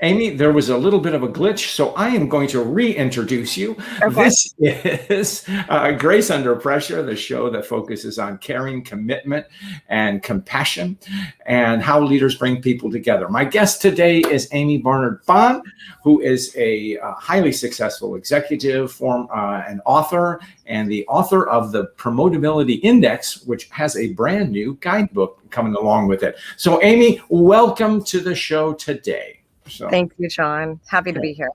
Amii, there was a little bit of a glitch, so I am going to reintroduce you. Okay. This is Grace Under Pressure, the show that focuses on caring, commitment, and compassion, and how leaders bring people together. My guest today is Amii Barnard-Bahn, who is a highly successful executive, an author, and the author of the Promotability Index, which has a brand new guidebook coming along with it. So Amii, welcome to the show today. Thank you, John. Happy to be here.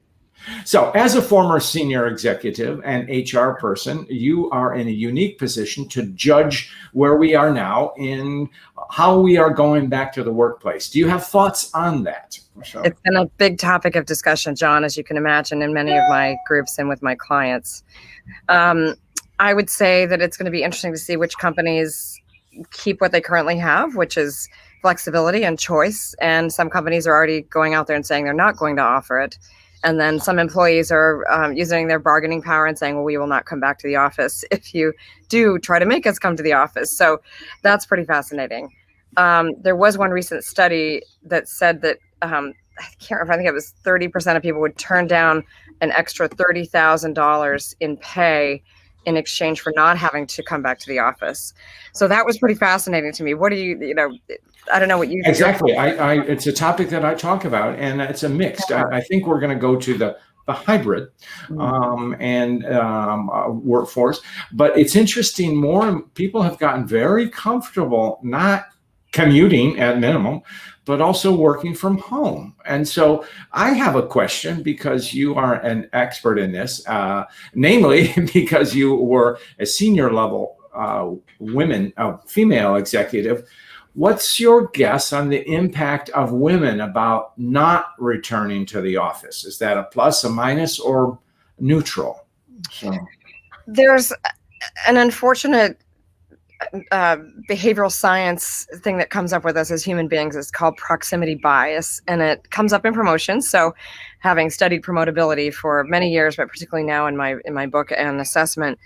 So as a former senior executive and HR person, you are in a unique position to judge where we are now in how we are going back to the workplace. Do you have thoughts on that? It's been a big topic of discussion, John, as you can imagine, in many of my groups and with my clients. I would say that it's going to be interesting to see which companies keep what they currently have, which is flexibility and choice. And some companies are already going out there and saying they're not going to offer it. And then some employees are using their bargaining power and saying, well, we will not come back to the office if you do try to make us come to the office. So that's pretty fascinating. There was one recent study that said that, I can't remember, I think it was 30% of people would turn down an extra $30,000 in pay in exchange for not having to come back to the office. So that was pretty fascinating to me. What do you I don't know what you think. Exactly. It's a topic that I talk about, and it's a mixed. I think we're going to go to the hybrid workforce, but it's interesting. More people have gotten very comfortable not commuting at minimum, but also working from home. And so I have a question, because you are an expert in this, namely because you were a senior level female executive. What's your guess on the impact of women about not returning to the office? Is that a plus, a minus, or neutral? So. There's an unfortunate behavioral science thing that comes up with us as human beings. Is called proximity bias, and it comes up in promotions. So having studied promotability for many years, but particularly now in my book and assessment,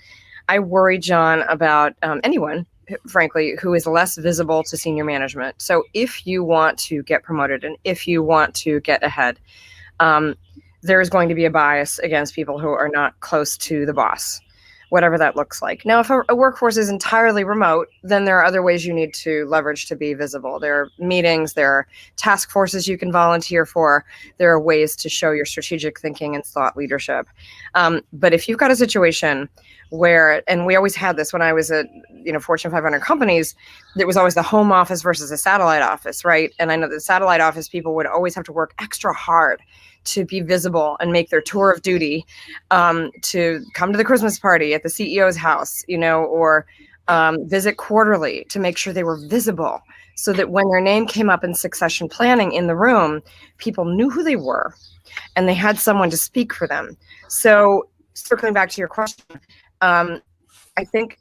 I worry, John, about anyone, frankly, who is less visible to senior management. So if you want to get promoted and if you want to get ahead, there is going to be a bias against people who are not close to the boss, whatever that looks like. Now, if a workforce is entirely remote, then there are other ways you need to leverage to be visible. There are meetings, there are task forces you can volunteer for, there are ways to show your strategic thinking and thought leadership. But if you've got a situation where, and we always had this when I was at Fortune 500 companies, there was always the home office versus a satellite office, right? And I know the satellite office people would always have to work extra hard to be visible and make their tour of duty, to come to the Christmas party at the CEO's house, or visit quarterly to make sure they were visible, so that when their name came up in succession planning in the room, people knew who they were and they had someone to speak for them. So circling back to your question, I think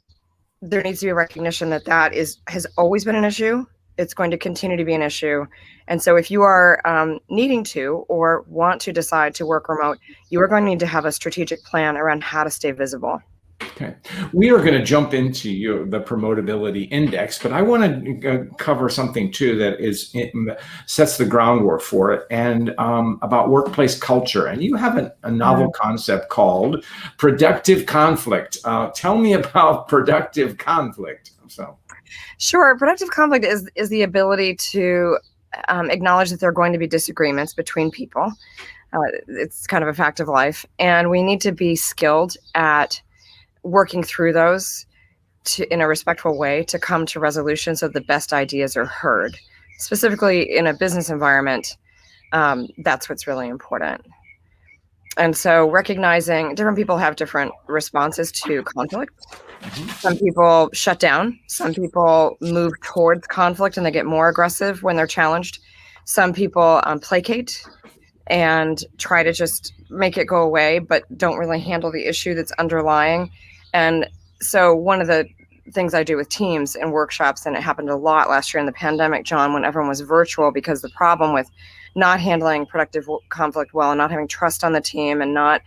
there needs to be a recognition that has always been an issue. It's going to continue to be an issue. And so if you are needing to or want to decide to work remote, you are going to need to have a strategic plan around how to stay visible. Okay. We are going to jump into the Promotability Index, but I want to cover something too that sets the groundwork for it, and about workplace culture. And you have a novel concept called productive conflict. Tell me about productive conflict. Sure. Productive conflict is the ability to acknowledge that there are going to be disagreements between people. It's kind of a fact of life, and we need to be skilled at working through those in a respectful way to come to resolution so the best ideas are heard. Specifically in a business environment, that's what's really important. And so recognizing different people have different responses to conflict. Some people shut down. Some people move towards conflict and they get more aggressive when they're challenged. Some people placate and try to just make it go away, but don't really handle the issue that's underlying. And so one of the things I do with teams and workshops, and it happened a lot last year in the pandemic, John, when everyone was virtual, because the problem with not handling productive conflict well and not having trust on the team and not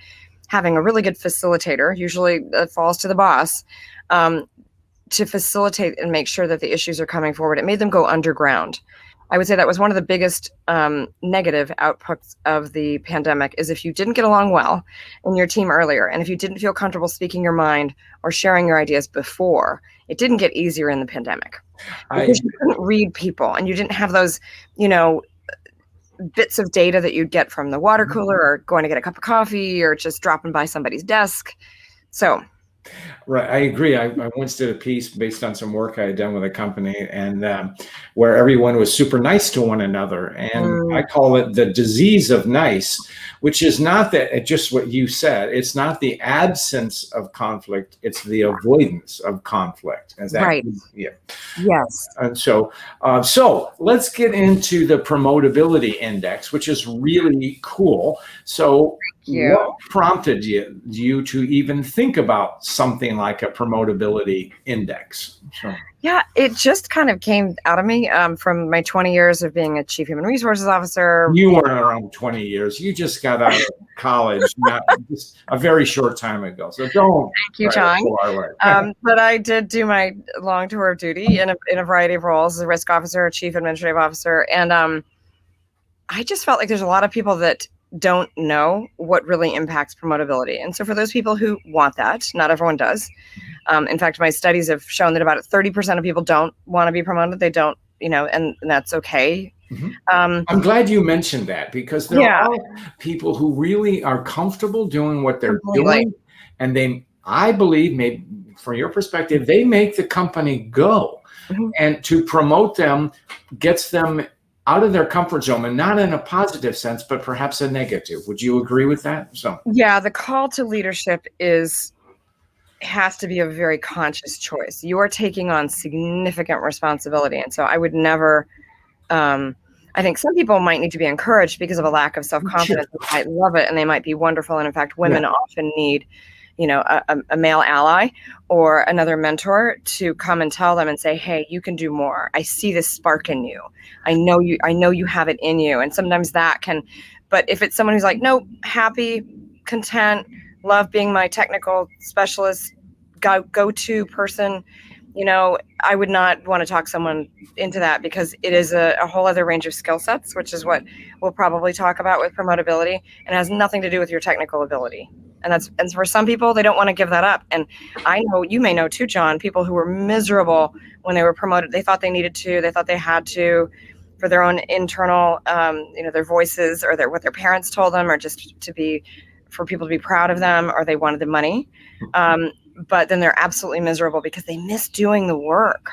having a really good facilitator, usually it falls to the boss, to facilitate and make sure that the issues are coming forward. It made them go underground. I would say that was one of the biggest negative outputs of the pandemic is if you didn't get along well in your team earlier, and if you didn't feel comfortable speaking your mind or sharing your ideas before, it didn't get easier in the pandemic because you couldn't read people and you didn't have those, bits of data that you'd get from the water cooler or going to get a cup of coffee or just dropping by somebody's desk. So. Right, I agree. I once did a piece based on some work I had done with a company, and where everyone was super nice to one another, and I call it the disease of nice, which is not that just what you said. It's not the absence of conflict; it's the avoidance of conflict. Is that right? Yeah. Yes. And so let's get into the promotability index, which is really cool. So what prompted you to even think about something like a promotability index? Yeah, it just kind of came out of me from my 20 years of being a chief human resources officer. You weren't around 20 years. You just got out of college just a very short time ago. So don't. Thank you, John. But I did do my long tour of duty in a variety of roles as a risk officer, chief administrative officer. And I just felt like there's a lot of people that don't know what really impacts promotability. And so for those people who want that, not everyone does. In fact, my studies have shown that about 30% of people don't want to be promoted. They don't, and that's okay. I'm glad you mentioned that, because there are people who really are comfortable doing what they're doing. And I believe, maybe from your perspective, they make the company go. And to promote them gets them out of their comfort zone, and not in a positive sense, but perhaps a negative. Would you agree with that? Yeah, the call to leadership has to be a very conscious choice. You are taking on significant responsibility. And so I would never, I think some people might need to be encouraged because of a lack of self-confidence. They might love it and they might be wonderful. And in fact, women often need, a male ally or another mentor to come and tell them and say, hey, you can do more. I see this spark in you. I know you have it in you. And sometimes that can, but if it's someone who's like, nope, happy, content, love being my technical specialist, go-to person, I would not want to talk someone into that, because it is a whole other range of skill sets, which is what we'll probably talk about with promotability, and has nothing to do with your technical ability. And for some people, they don't want to give that up. And I know, you may know too, John, people who were miserable when they were promoted. They thought they needed to, they thought they had to, for their own internal, their voices or what their parents told them, or just for people to be proud of them, or they wanted the money. But then they're absolutely miserable because they miss doing the work.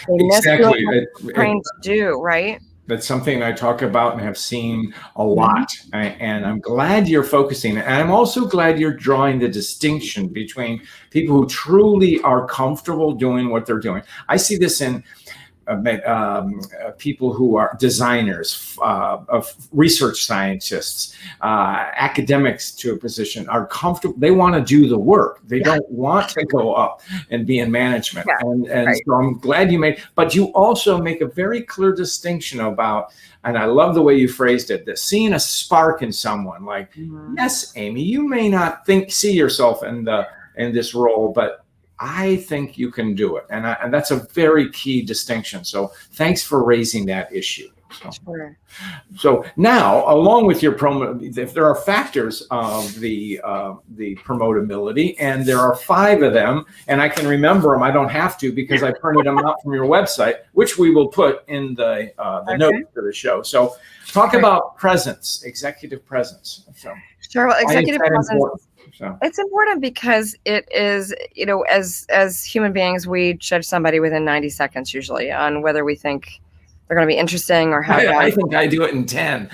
They miss doing what they're trained to do, right? That's something I talk about and have seen a lot. And I'm glad you're focusing. And I'm also glad you're drawing the distinction between people who truly are comfortable doing what they're doing. I see this in people who are designers, research scientists, academics to a position, are comfortable. They want to do the work. They don't want to go up and be in management. So I'm glad you but you also make a very clear distinction about, and I love the way you phrased it, that seeing a spark in someone. Like, yes, Amy, you may not see yourself in this role, but I think you can do it. And that's a very key distinction. So thanks for raising that issue. So now, along with your if there are factors of the promotability, and there are 5 of them, and I can remember them. I don't have to, because I printed them out from your website, which we will put in the notes for the show. So talk about presence, executive presence. Sure. Well, executive presence. It's important because it is, as human beings, we judge somebody within 90 seconds usually on whether we think they're going to be interesting or how. I think I do it in 10.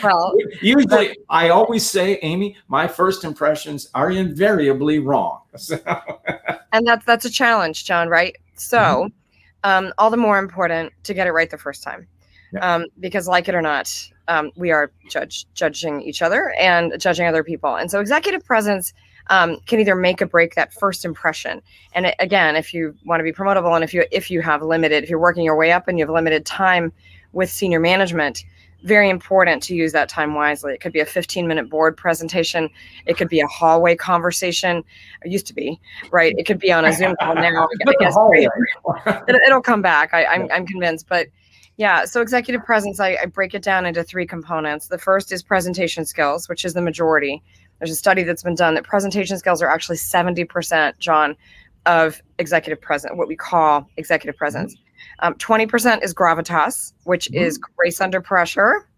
Well, usually I always say, Amy, my first impressions are invariably wrong. And that's a challenge, John, right? So all the more important to get it right the first time. Because like it or not, we are judging each other and judging other people. And so executive presence can either make or break that first impression. And again, if you want to be promotable, and if you're working your way up and you have limited time with senior management, very important to use that time wisely. It could be a 15-minute board presentation. It could be a hallway conversation. It used to be, right? It could be on a Zoom call now. I guess it'll come back. I'm convinced. But yeah, so executive presence, I break it down into 3 components. The first is presentation skills, which is the majority. There's a study that's been done that presentation skills are actually 70%, John, of executive presence, what we call executive presence. 20% is gravitas, which is grace under pressure.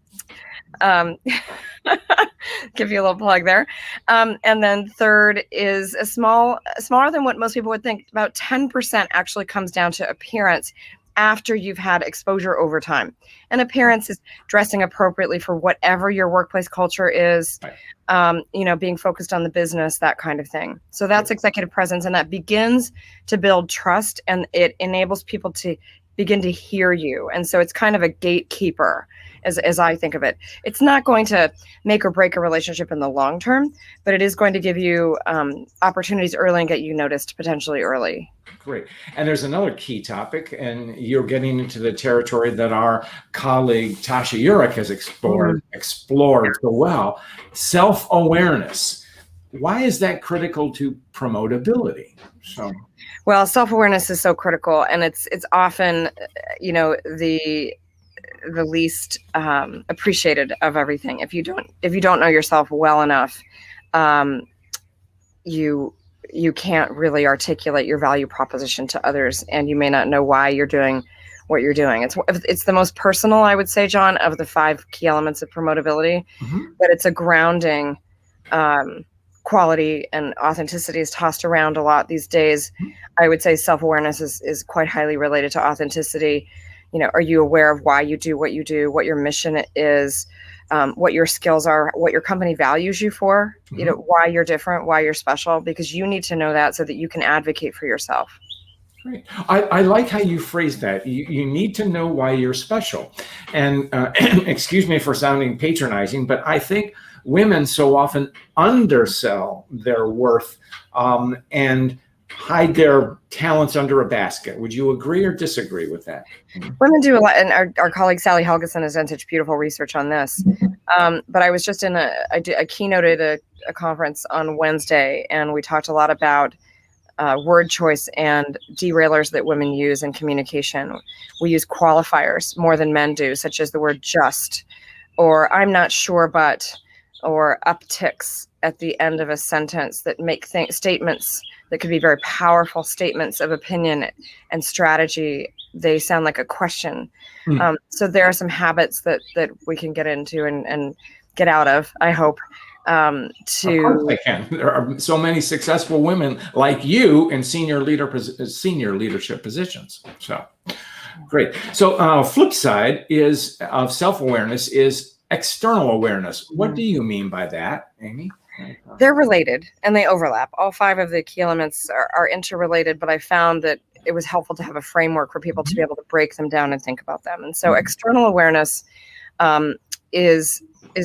Give you a little plug there. And then third is smaller than what most people would think. About 10% actually comes down to appearance after you've had exposure over time. And appearance is dressing appropriately for whatever your workplace culture is, being focused on the business, that kind of thing. So that's executive presence, and that begins to build trust, and it enables people to begin to hear you. And so it's kind of a gatekeeper, as I think of it. It's not going to make or break a relationship in the long term, but it is going to give you opportunities early and get you noticed potentially early. Great. And there's another key topic, and you're getting into the territory that our colleague Tasha Urich has explored so well, self-awareness. Why is that critical to promotability? Well, self-awareness is so critical, and it's often, the least appreciated of everything. If you don't know yourself well enough, you can't really articulate your value proposition to others, and you may not know why you're doing what you're doing. It's the most personal, I would say, John, of the 5 key elements of promotability, but it's a grounding quality, and authenticity is tossed around a lot these days. I would say self-awareness is quite highly related to authenticity. Are you aware of why you do, what your mission is, what your skills are, what your company values you for, why you're different, why you're special, because you need to know that so that you can advocate for yourself. Great. I like how you phrase that. You need to know why you're special. And excuse me for sounding patronizing, but I think women so often undersell their worth and hide their talents under a basket. Would you agree or disagree with that? Women do a lot, and our colleague Sally Helgeson has done such beautiful research on this. But I was just I keynoted a conference on Wednesday, and we talked a lot about word choice and derailers that women use in communication. We use qualifiers more than men do, such as the word just, or I'm not sure, but, or upticks at the end of a sentence that make statements that could be very powerful statements of opinion and strategy. They sound like a question. So there are some habits that we can get into and get out of, I hope. Of course they can. There are so many successful women like you in senior leadership positions. So great. So flip side of self-awareness is external awareness. What do you mean by that, Amii? They're related and they overlap. All 5 of the key elements are interrelated, but I found that it was helpful to have a framework for people to be able to break them down and think about them. And so external awareness is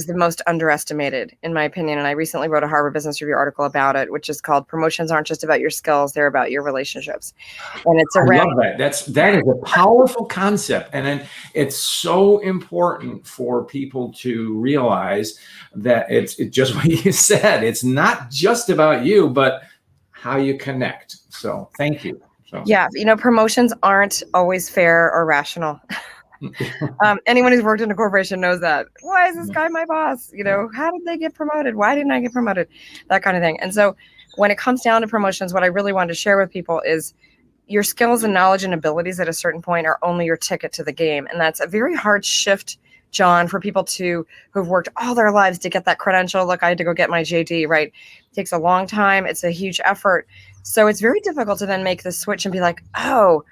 the most underestimated, in my opinion. And I recently wrote a Harvard Business Review article about it, which is called "Promotions Aren't Just About Your Skills, They're About Your Relationships." And it's around. I love that. That is a powerful concept. And then it's so important for people to realize that it's just what you said. It's not just about you, but how you connect. So thank you. Yeah. Promotions aren't always fair or rational. Anyone who's worked in a corporation knows that. Why is this guy my boss? How did they get promoted? Why didn't I get promoted? That kind of thing. And so when it comes down to promotions, what I really wanted to share with people is your skills and knowledge and abilities at a certain point are only your ticket to the game. And that's a very hard shift, John, for people who've worked all their lives to get that credential. Look, I had to go get my JD, right? It takes a long time. It's a huge effort. So it's very difficult to then make the switch and be like, oh,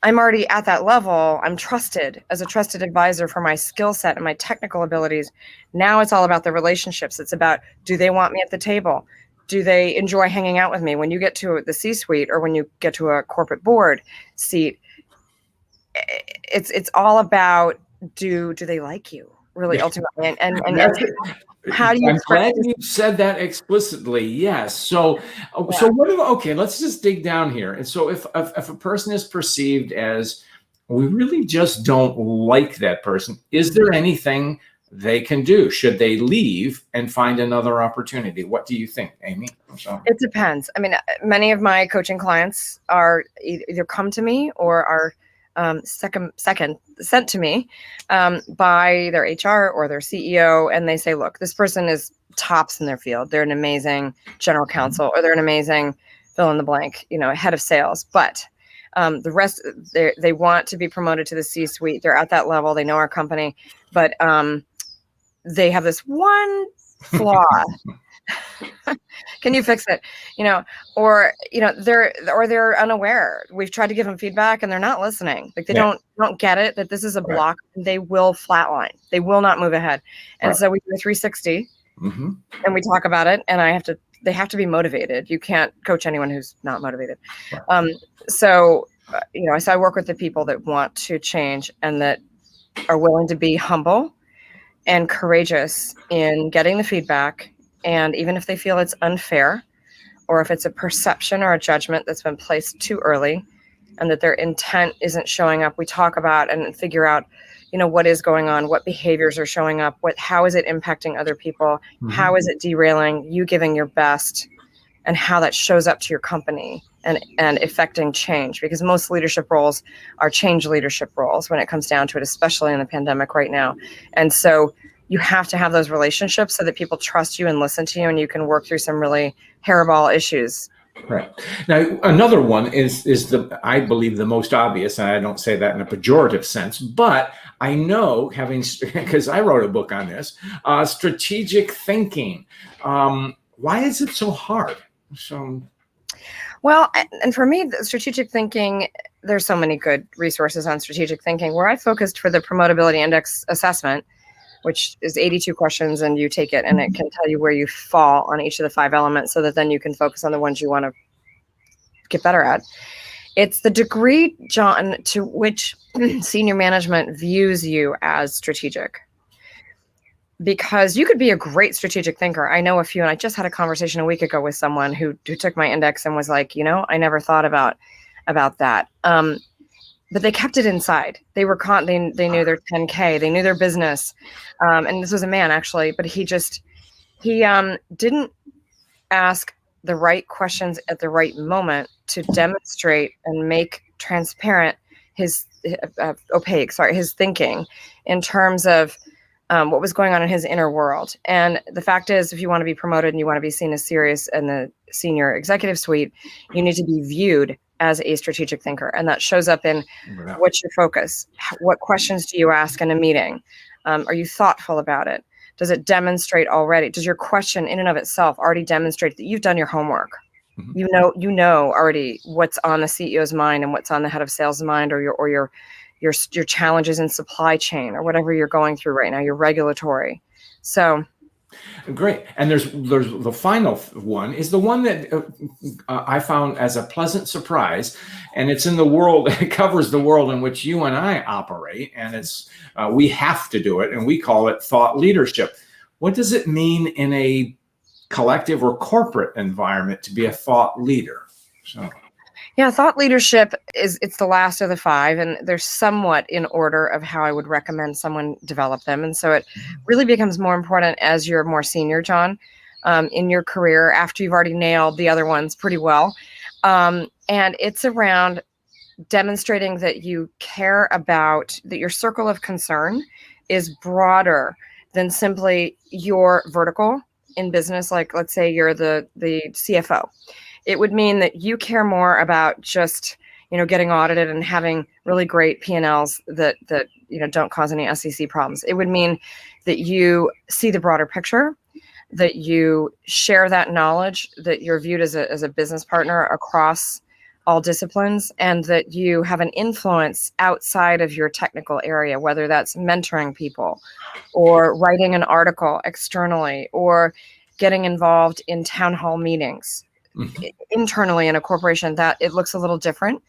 I'm already at that level. I'm trusted as a trusted advisor for my skill set and my technical abilities. Now it's all about the relationships. It's about, do they want me at the table? Do they enjoy hanging out with me? When you get to the C-suite or when you get to a corporate board seat, it's all about, do they like you really ultimately? And how do you? I'm glad you said that explicitly. Yes. So what? Okay, let's just dig down here. And so if a person is perceived as we really just don't like that person. Is there anything they can do? Should they leave and find another opportunity? What do you think, Amii? So. It depends. I mean, many of my coaching clients are either come to me or are second sent to me by their HR or their CEO, and they say, look, this person is tops in their field. They're an amazing general counsel, or they're an amazing fill in the blank, head of sales, but the rest, they want to be promoted to the C-suite. They're at that level. They know our company, but they have this one flaw. Can you fix it? Or they're unaware. We've tried to give them feedback and they're not listening. Like they don't get it, that this is a block. And they will flatline. They will not move ahead. And so we do a 360 and we talk about it. And they have to be motivated. You can't coach anyone who's not motivated. So I work with the people that want to change and that are willing to be humble and courageous in getting the feedback. And even if they feel it's unfair, or if it's a perception or a judgment that's been placed too early and that their intent isn't showing up, we talk about and figure out, what is going on, what behaviors are showing up, how is it impacting other people, how is it derailing you giving your best, and how that shows up to your company and affecting change. Because most leadership roles are change leadership roles when it comes down to it, especially in the pandemic right now. And so you have to have those relationships so that people trust you and listen to you, and you can work through some really hairball issues. Right. Now, another one is I believe the most obvious, and I don't say that in a pejorative sense, but I know because I wrote a book on this, strategic thinking. Why is it so hard? Well, and for me, strategic thinking, there's so many good resources on strategic thinking. Where I focused for the Promotability Index assessment, which is 82 questions, and you take it and it can tell you where you fall on each of the 5 elements so that then you can focus on the ones you want to get better at. It's the degree, John, to which senior management views you as strategic. Because you could be a great strategic thinker. I know a few, and I just had a conversation a week ago with someone who took my index and was like, I never thought about that. But they kept it inside. They were they knew their 10K, they knew their business. And this was a man actually, but he didn't ask the right questions at the right moment to demonstrate and make transparent his thinking in terms of what was going on in his inner world. And the fact is, if you want to be promoted and you want to be seen as serious in the senior executive suite, you need to be viewed as a strategic thinker. And that shows up in what's your focus? What questions do you ask in a meeting? Are you thoughtful about it? Does it demonstrate already? Does your question in and of itself already demonstrate that you've done your homework? You know already what's on the CEO's mind and what's on the head of sales' mind, or your challenges in supply chain, or whatever you're going through right now, your regulatory. So great. And there's the final one is the one that I found as a pleasant surprise, and it's in the world. It covers the world in which you and I operate, and it's we have to do it, and we call it thought leadership. What does it mean in a collective or corporate environment to be a thought leader? Yeah, thought leadership it's the last of the 5, and they're somewhat in order of how I would recommend someone develop them. And so it really becomes more important as you're more senior, John, in your career, after you've already nailed the other ones pretty well. And it's around demonstrating that you care about, that your circle of concern is broader than simply your vertical in business. Like, let's say you're the CFO. It would mean that you care more about just, getting audited and having really great P&Ls that don't cause any SEC problems. It would mean that you see the broader picture, that you share that knowledge, that you're viewed as a business partner across all disciplines, and that you have an influence outside of your technical area, whether that's mentoring people or writing an article externally or getting involved in town hall meetings. Internally in a corporation, that it looks a little different.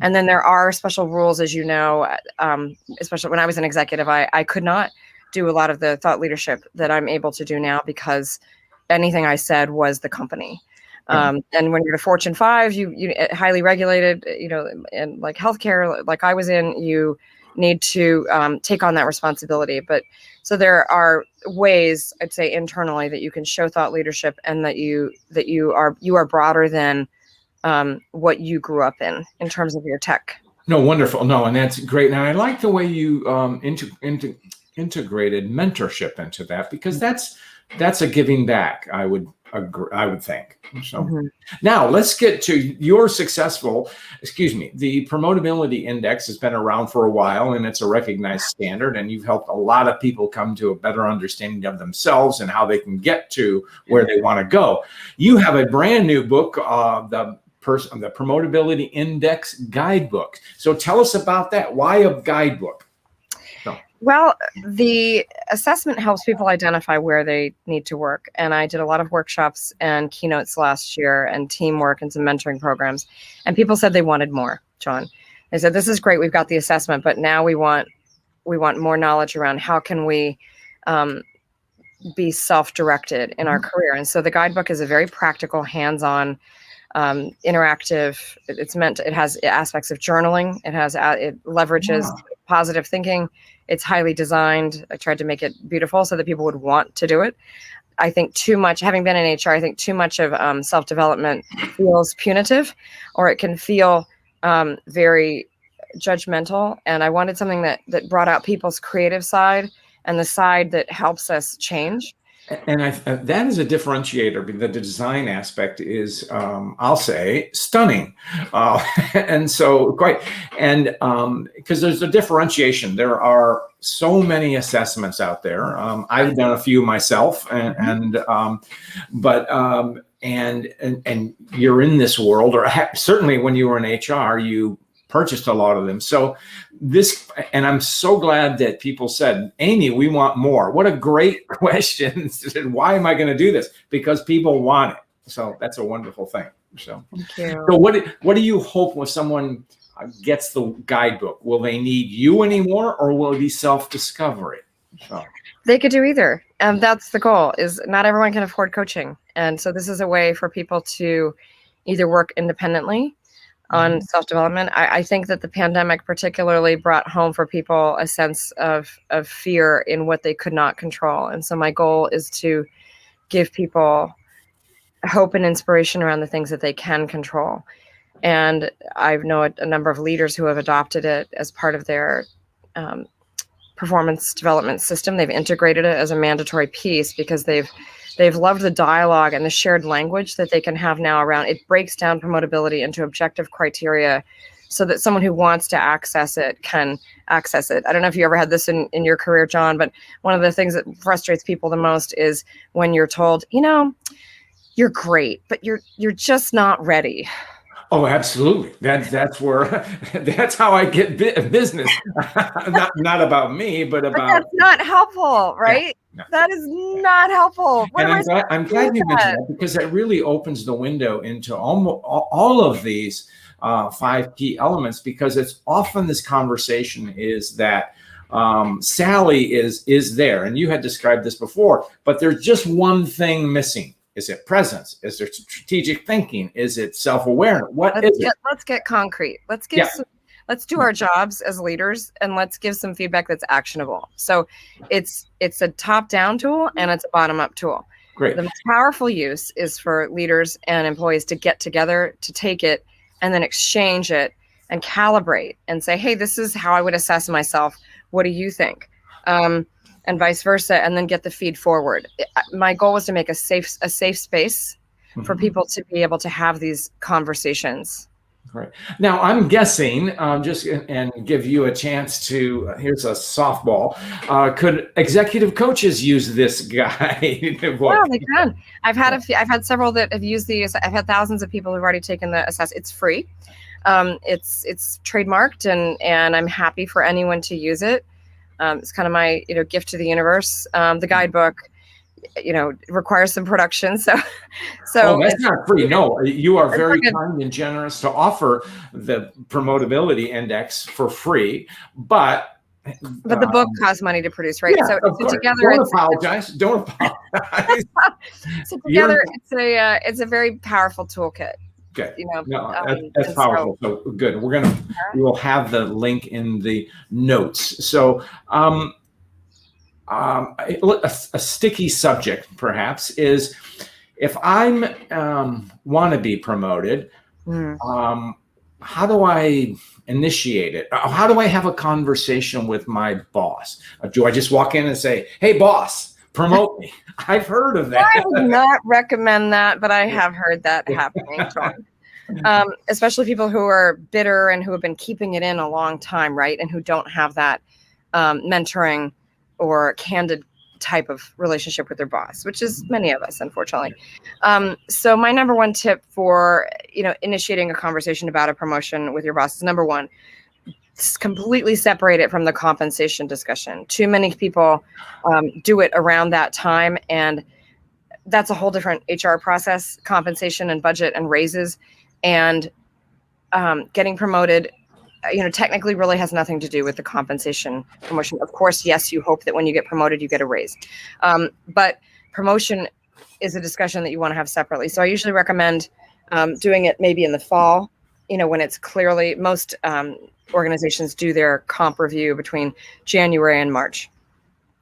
And then there are special rules, as you know, especially when I was an executive, I could not do a lot of the thought leadership that I'm able to do now, because anything I said was the company. And when you're a Fortune 5, you highly regulated, and like healthcare, like I was in, you need to take on that responsibility. But so there are ways, I'd say, internally that you can show thought leadership, and that you are broader than what you grew up in terms of your tech. No, wonderful. No, and that's great. And I like the way you integrated mentorship into that, because that's a giving back, I would agree, I would think. So now let's get to your the Promotability Index has been around for a while, and it's a recognized standard, and you've helped a lot of people come to a better understanding of themselves and how they can get to where they want to go. You have a brand new book, the Promotability Index Guidebook. So tell us about that. Why a guidebook? Well, the assessment helps people identify where they need to work. And I did a lot of workshops and keynotes last year, and teamwork and some mentoring programs. And people said they wanted more, John. They said, this is great, we've got the assessment, but now we want more knowledge around how can we be self-directed in our career. And so the guidebook is a very practical, hands-on, interactive. It has aspects of journaling. It leverages positive thinking. It's highly designed. I tried to make it beautiful so that people would want to do it. I think too much, having been in HR, I think too much of self-development feels punitive, or it can feel very judgmental. And I wanted something that brought out people's creative side and the side that helps us change. And that is a differentiator. The design aspect is, I'll say, stunning. And so because there's a differentiation. There are so many assessments out there. I've done a few myself, and you're in this world, or certainly when you were in HR, you purchased a lot of them. So and I'm so glad that people said, Amii, we want more. What a great question. Why am I going to do this? Because people want it. So that's a wonderful thing. So, thank you. So what do you hope when someone gets the guidebook? Will they need you anymore, or will it be self-discovery? So. They could do either. And that's the goal, is not everyone can afford coaching. And so this is a way for people to either work independently on self-development. I think that the pandemic particularly brought home for people a sense of fear in what they could not control. And so my goal is to give people hope and inspiration around the things that they can control. And I know a number of leaders who have adopted it as part of their performance development system. They've integrated it as a mandatory piece because they've loved the dialogue and the shared language that they can have now around it. Breaks down promotability into objective criteria so that someone who wants to access it can access it. I don't know if you ever had this in your career, John, but one of the things that frustrates people the most is when you're told, you're great, but you're just not ready. Oh, absolutely. That's where that's how I get business. not about me, but about. But that's not helpful, right? Yeah, no. That is not helpful. And I'm glad you mentioned that, because that really opens the window into all of these 5 key elements, because it's often this conversation is that Sally is there, and you had described this before, but there's just one thing missing. Is it presence? Is there strategic thinking? Is it self-awareness? Let's get concrete. Let's do our jobs as leaders, and let's give some feedback that's actionable. So it's a top-down tool and it's a bottom-up tool. Great. The most powerful use is for leaders and employees to get together, to take it and then exchange it and calibrate and say, hey, this is how I would assess myself. What do you think? And vice versa, and then get the feed forward. My goal was to make a safe space for people to be able to have these conversations. Right. Now, I'm guessing, and give you a chance to, here's a softball. Could executive coaches use this guide? Well, they can. I've had several that have used these. I've had thousands of people who've already taken the assessment. It's free. It's trademarked, and I'm happy for anyone to use it. It's kind of my, gift to the universe. The guidebook, requires some production. So that's not free. No, you are very kind and generous to offer the Promotability Index for free, but the book costs money to produce, right? Yeah, so of course. together, Don't apologize. So You're together, it's a very powerful toolkit. good. You know, No, that's and powerful. So good. We will have the link in the notes. So a sticky subject perhaps is if I'm want to be promoted, how do I initiate it? How do I have a conversation with my boss? Do I just walk in and say, "Hey, boss, promote me"? I've heard of that. I would not recommend that, but I have heard that happening, John. Especially people who are bitter and who have been keeping it in a long time, right? And who don't have that mentoring or candid type of relationship with their boss, which is many of us, unfortunately. So my number one tip for, initiating a conversation about a promotion with your boss is number one, completely separate it from the compensation discussion. Too many people do it around that time, and that's a whole different HR process, compensation and budget and raises, and getting promoted, technically really has nothing to do with the compensation promotion. Of course, yes, you hope that when you get promoted, you get a raise. But promotion is a discussion that you want to have separately. So I usually recommend doing it maybe in the fall, when it's clearly, most organizations do their comp review between January and March.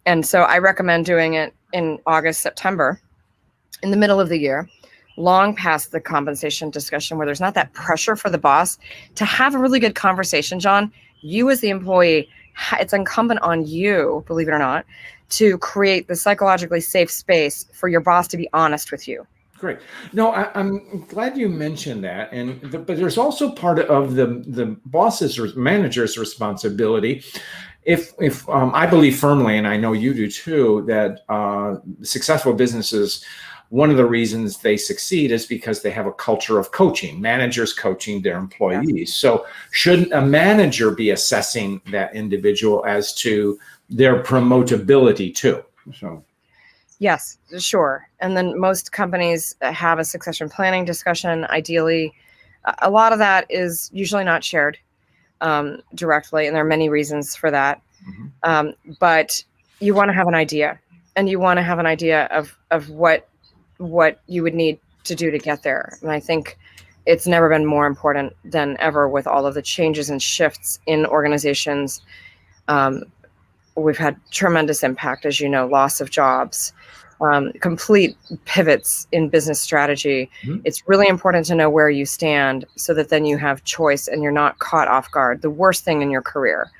And so I recommend doing it in August, September, in the middle of the year, long past the compensation discussion, where there's not that pressure for the boss to have a really good conversation. John, you as the employee, it's incumbent on you, believe it or not, to create the psychologically safe space for your boss to be honest with you. Great. No, I'm glad you mentioned that. But there's also part of the boss's or manager's responsibility. If I believe firmly, and I know you do too, that successful businesses, one of the reasons they succeed is because they have a culture of coaching, managers coaching their employees. Yes. So shouldn't a manager be assessing that individual as to their promotability too? So. Yes, sure. And then most companies have a succession planning discussion. Ideally, a lot of that is usually not shared directly, and there are many reasons for that. Mm-hmm. But you want to have an idea, and you want to have an idea of what you would need to do to get there. And I think it's never been more important than ever with all of the changes and shifts in organizations. We've had tremendous impact, as you know, loss of jobs, complete pivots in business strategy. Mm-hmm. It's really important to know where you stand so that then you have choice and you're not caught off guard. The worst thing in your career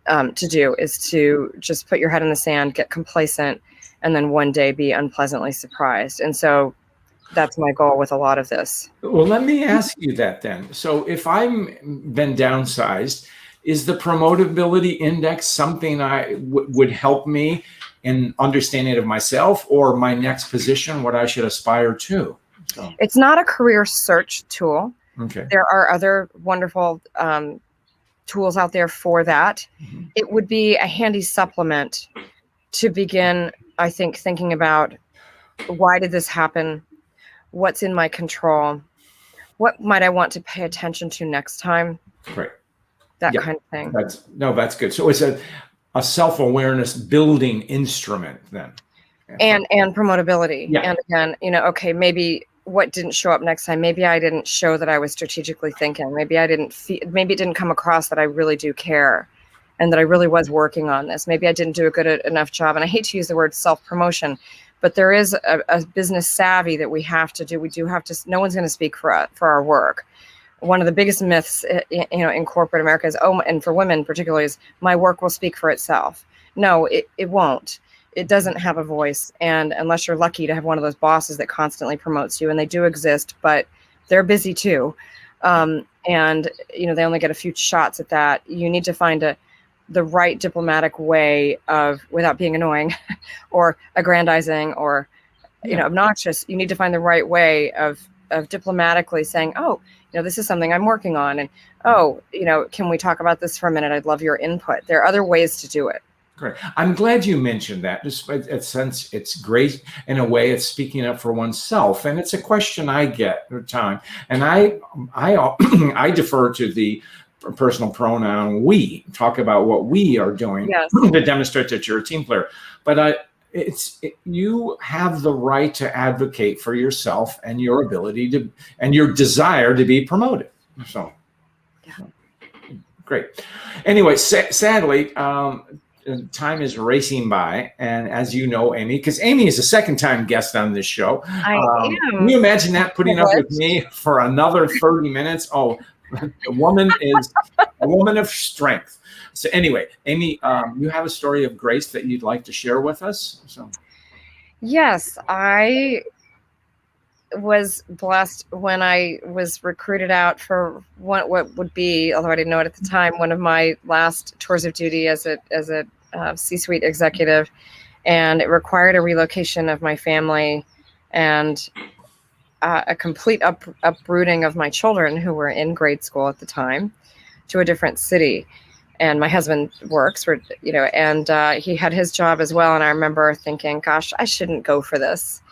to do is to just put your head in the sand, get complacent, and then one day be unpleasantly surprised. And so that's my goal with a lot of this. Well, let me ask you that then. So if I'm been downsized, is the promotability index something would help me in understanding of myself or my next position, what I should aspire to? So. It's not a career search tool. Okay. There are other wonderful tools out there for that. Mm-hmm. It would be a handy supplement to begin, I think, thinking about, why did this happen? What's in my control? What might I want to pay attention to next time? Great. That kind of thing. That's good. So it's a self-awareness building instrument then. And promotability. Yeah. And again, okay, maybe what didn't show up next time? Maybe I didn't show that I was strategically thinking. Maybe maybe it didn't come across that I really do care and that I really was working on this. Maybe I didn't do a good enough job. And I hate to use the word self-promotion, but there is a business savvy that we have to do. We do have to, no one's going to speak for our work. One of the biggest myths, in corporate America is, and for women particularly, is my work will speak for itself. No, it won't. It doesn't have a voice. And unless you're lucky to have one of those bosses that constantly promotes you, and they do exist, but they're busy too. And, they only get a few shots at that. You need to find the right diplomatic way of, without being annoying or aggrandizing or, obnoxious. You need to find the right way of diplomatically saying, this is something I'm working on. And, can we talk about this for a minute? I'd love your input. There are other ways to do it. Great. I'm glad you mentioned that. Just in a sense, it's great in a way. It's speaking up for oneself, and it's a question I get at the time. And I defer to the personal pronoun we. Talk about what we are doing. Yes. To demonstrate that you're a team player. But you have the right to advocate for yourself and your ability to, and your desire to be promoted. So, Yeah. Great. Anyway, sadly, time is racing by, and as you know, Amii, because Amii is a second-time guest on this show. I am. Can you imagine that, putting up with me for another 30 minutes? Oh, the woman is a woman of strength. So anyway, Amii, you have a story of grace that you'd like to share with us? So. Yes, I was blessed when I was recruited out for what would be, although I didn't know it at the time, one of my last tours of duty as a C-suite executive, and it required a relocation of my family and a complete uprooting of my children, who were in grade school at the time, to a different city. And my husband works, and he had his job as well. And I remember thinking, gosh, I shouldn't go for this.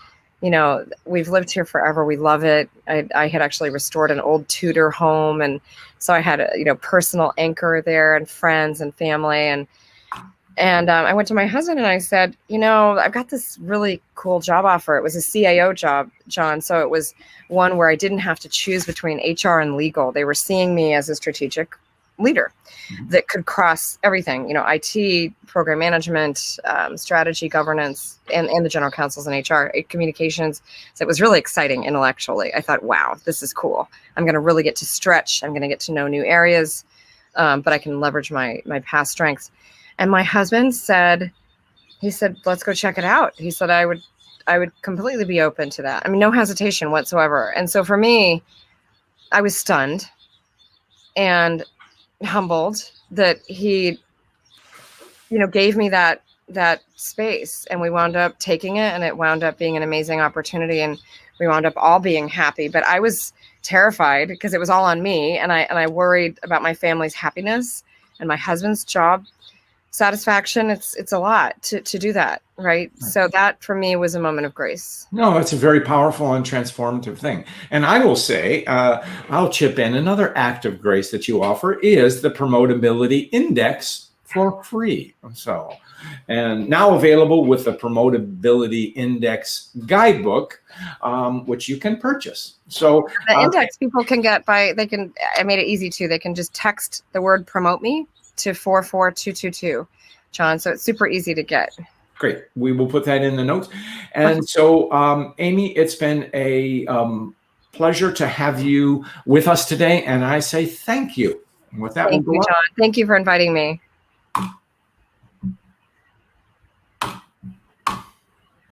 We've lived here forever. We love it. I had actually restored an old Tudor home. And so I had a, personal anchor there, and friends and family. And I went to my husband and I said, I've got this really cool job offer. It was a CAO job, John. So it was one where I didn't have to choose between HR and legal. They were seeing me as a strategic leader that could cross everything, IT, program management, strategy, governance, and the general counsels and HR, communications. So it was really exciting intellectually. I thought, wow, this is cool. I'm going to really get to stretch. I'm going to get to know new areas, but I can leverage my past strengths. And my husband said, let's go check it out. He said, I would completely be open to that. I mean, no hesitation whatsoever. And so for me, I was stunned and humbled that he, gave me that space, and we wound up taking it, and it wound up being an amazing opportunity, and we wound up all being happy. But I was terrified because it was all on me, and I worried about my family's happiness and my husband's job satisfaction. It's a lot to do that, right? So that for me was a moment of grace. No, it's a very powerful and transformative thing. And I will say, I'll chip in, another act of grace that you offer is the Promotability Index for free. So, and now available with the Promotability Index guidebook, which you can purchase. So the index people can get I made it easy too. They can just text the word promote me to 44222, John. So it's super easy to get. Great. We will put that in the notes. And so, Amii, it's been a pleasure to have you with us today. And I say thank you. And with that, Thank you, John. Thank you for inviting me.